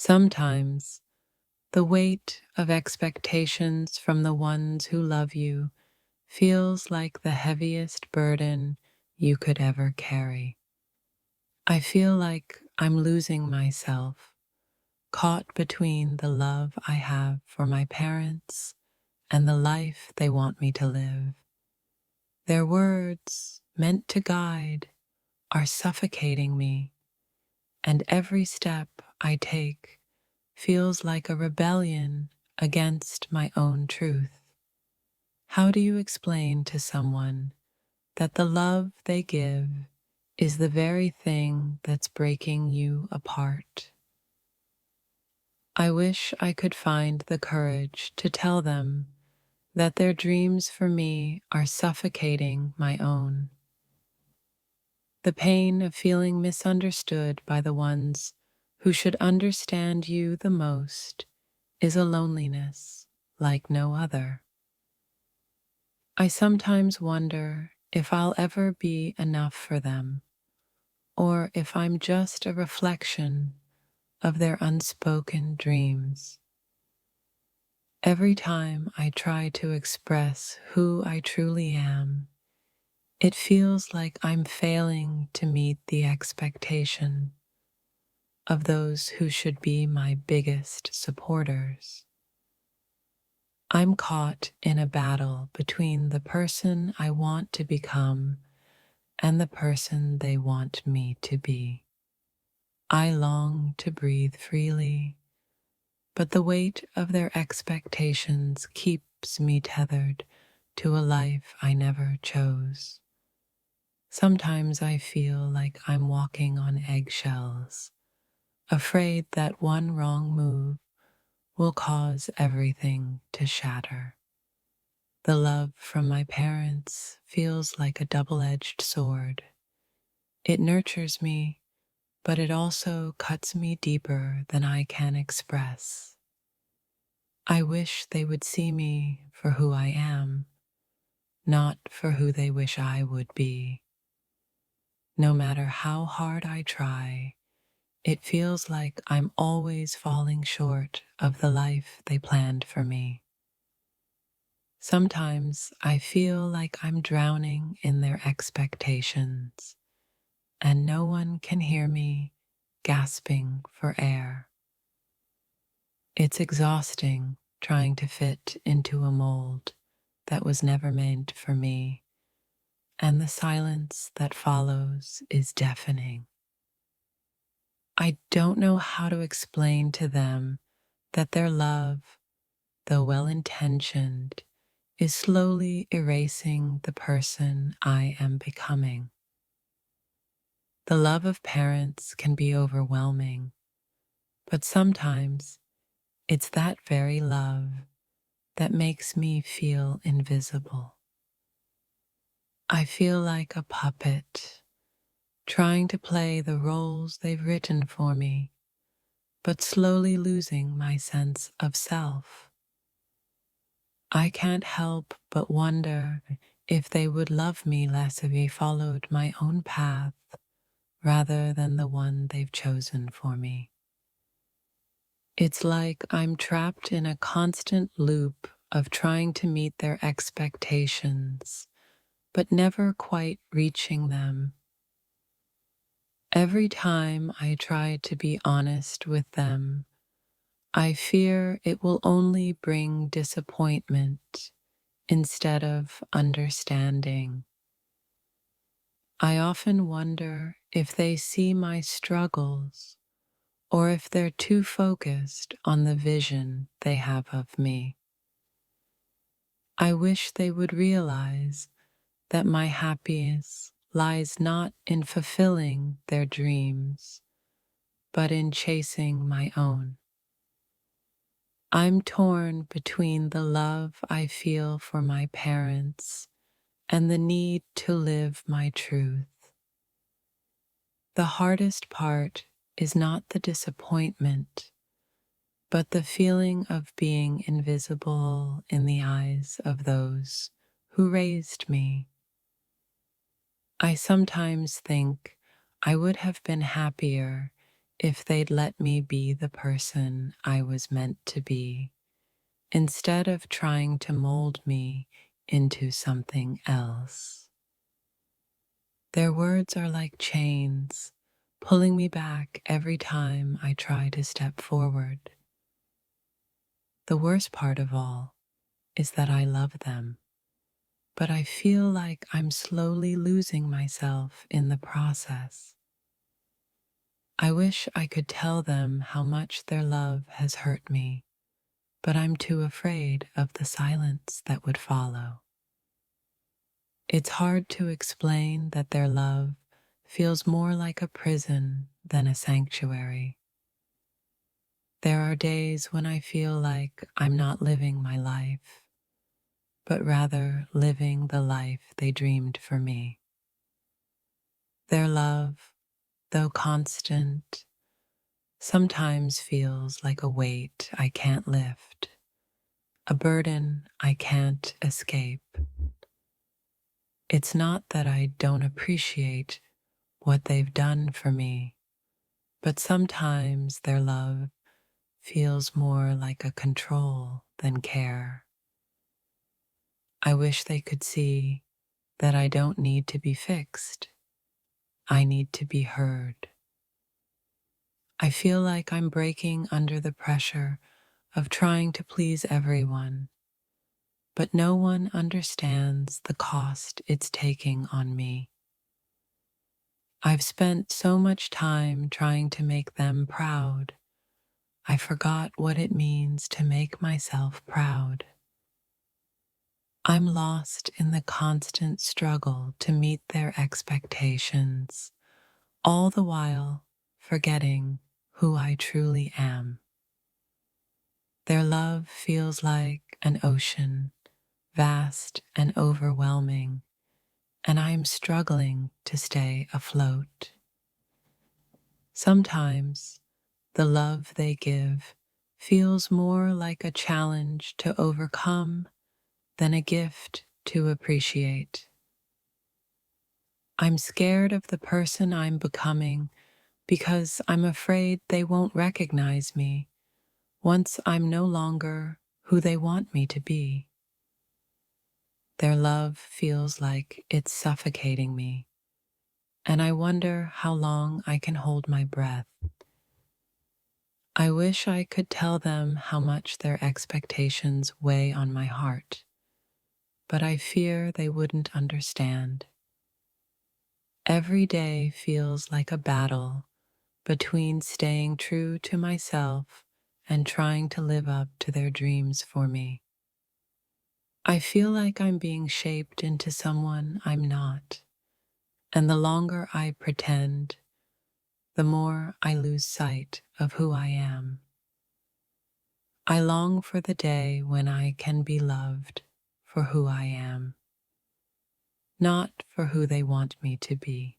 Sometimes the weight of expectations from the ones who love you feels like the heaviest burden you could ever carry. I feel like I'm losing myself, caught between the love I have for my parents and the life they want me to live. Their words, meant to guide, are suffocating me, and every step I take feels like a rebellion against my own truth. How do you explain to someone that the love they give is the very thing that's breaking you apart? I wish I could find the courage to tell them that their dreams for me are suffocating my own. The pain of feeling misunderstood by the ones who should understand you the most is a loneliness like no other. I sometimes wonder if I'll ever be enough for them, or if I'm just a reflection of their unspoken dreams. Every time I try to express who I truly am, it feels like I'm failing to meet the expectation of those who should be my biggest supporters. I'm caught in a battle between the person I want to become and the person they want me to be. I long to breathe freely, but the weight of their expectations keeps me tethered to a life I never chose. Sometimes I feel like I'm walking on eggshells, afraid that one wrong move will cause everything to shatter. The love from my parents feels like a double-edged sword. It nurtures me, but it also cuts me deeper than I can express. I wish they would see me for who I am, not for who they wish I would be. No matter how hard I try, it feels like I'm always falling short of the life they planned for me. Sometimes I feel like I'm drowning in their expectations, and no one can hear me gasping for air. It's exhausting trying to fit into a mold that was never meant for me, and the silence that follows is deafening. I don't know how to explain to them that their love, though well-intentioned, is slowly erasing the person I am becoming. The love of parents can be overwhelming, but sometimes it's that very love that makes me feel invisible. I feel like a puppet, trying to play the roles they've written for me, but slowly losing my sense of self. I can't help but wonder if they would love me less if I followed my own path rather than the one they've chosen for me. It's like I'm trapped in a constant loop of trying to meet their expectations, but never quite reaching them. Every time I try to be honest with them, I fear it will only bring disappointment instead of understanding. I often wonder if they see my struggles or if they're too focused on the vision they have of me. I wish they would realize that my happiness lies not in fulfilling their dreams, but in chasing my own. I'm torn between the love I feel for my parents and the need to live my truth. The hardest part is not the disappointment, but the feeling of being invisible in the eyes of those who raised me. I sometimes think I would have been happier if they'd let me be the person I was meant to be, instead of trying to mold me into something else. Their words are like chains, pulling me back every time I try to step forward. The worst part of all is that I love them, but I feel like I'm slowly losing myself in the process. I wish I could tell them how much their love has hurt me, but I'm too afraid of the silence that would follow. It's hard to explain that their love feels more like a prison than a sanctuary. There are days when I feel like I'm not living my life, but rather living the life they dreamed for me. Their love, though constant, sometimes feels like a weight I can't lift, a burden I can't escape. It's not that I don't appreciate what they've done for me, but sometimes their love feels more like a control than care. I wish they could see that I don't need to be fixed. I need to be heard. I feel like I'm breaking under the pressure of trying to please everyone, but no one understands the cost it's taking on me. I've spent so much time trying to make them proud, I forgot what it means to make myself proud. I'm lost in the constant struggle to meet their expectations, all the while forgetting who I truly am. Their love feels like an ocean, vast and overwhelming, and I am struggling to stay afloat. Sometimes the love they give feels more like a challenge to overcome than a gift to appreciate. I'm scared of the person I'm becoming because I'm afraid they won't recognize me once I'm no longer who they want me to be. Their love feels like it's suffocating me, and I wonder how long I can hold my breath. I wish I could tell them how much their expectations weigh on my heart, but I fear they wouldn't understand. Every day feels like a battle between staying true to myself and trying to live up to their dreams for me. I feel like I'm being shaped into someone I'm not, and the longer I pretend, the more I lose sight of who I am. I long for the day when I can be loved for who I am, not for who they want me to be.